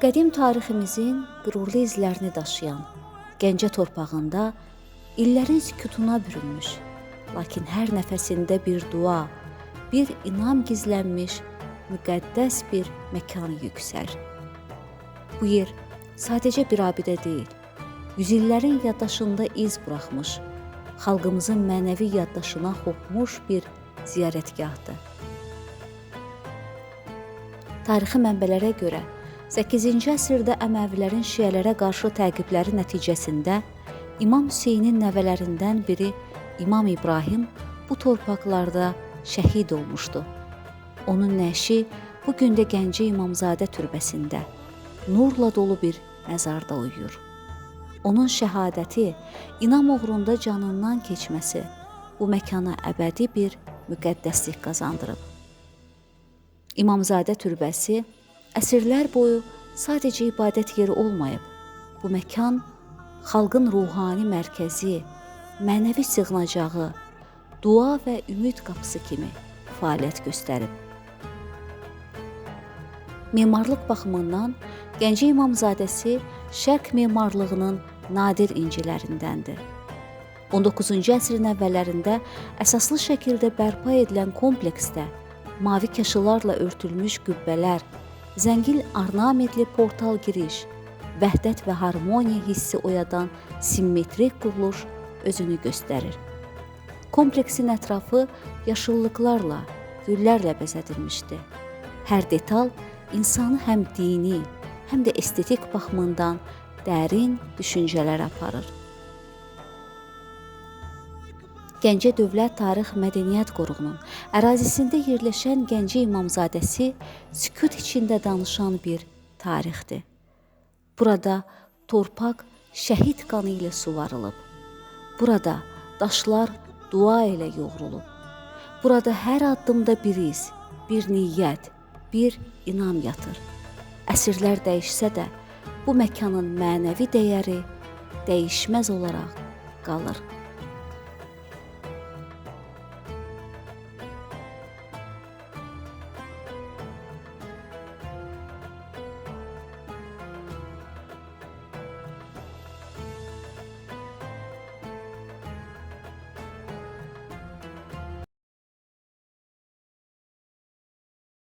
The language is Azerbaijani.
Qədim tariximizin qürurlu izlərini daşıyan Gəncə torpağında illərin sükutuna bürünmüş, lakin hər nəfəsində bir dua, bir inam gizlənmiş müqəddəs bir məkan yüksər. Bu yer sadəcə bir abidə deyil, yüzillərin yaddaşında iz buraxmış, xalqımızın mənəvi yaddaşına hopmuş bir ziyarətgahdır. Tarixi mənbələrə görə 8-ci əsrdə Əməvilərin şiələrə qarşı təqibləri nəticəsində İmam Hüseynin nəvələrindən biri İmam İbrahim bu torpaqlarda şəhid olmuşdu. Onun nəşi bu gün də Gəncə İmamzadə türbəsində nurla dolu bir məzarda uyuyur. Onun şəhadəti, inam uğrunda canından keçməsi bu məkana əbədi bir müqəddəslik qazandırıb. İmamzadə türbəsi əsrlər boyu sadəcə ibadət yeri olmayıb. Bu məkan xalqın ruhani mərkəzi, mənəvi sığınacağı, dua və ümid qapısı kimi fəaliyyət göstərib. Memarlıq baxımından Gəncə İmamzadəsi şərq memarlığının nadir incilərindəndir. 19-cu əsrin əvvəllərində əsaslı şəkildə bərpa edilən kompleksdə mavi kaşılarla örtülmüş qübbələr, zəngin ornamentli portal giriş, vəhdət və harmoniya hissi oyadan simmetrik quruluş özünü göstərir. Kompleksin ətrafı yaşıllıqlarla, güllərlə bəzədilmişdi. Hər detal insanı həm dini, həm də estetik baxımından dərin düşüncələr aparır. Gəncə Dövlət Tarix Mədəniyyət Qoruğunun ərazisində yerləşən Gəncə İmamzadəsi sükut içində danışan bir tarixdir. Burada torpaq şəhid qanı ilə suvarılıb. Burada daşlar dua ilə yoğrulub. Burada hər addımda bir iz, bir niyyət, bir inam yatır. Əsrlər dəyişsə də bu məkanın mənəvi dəyəri dəyişməz olaraq qalır.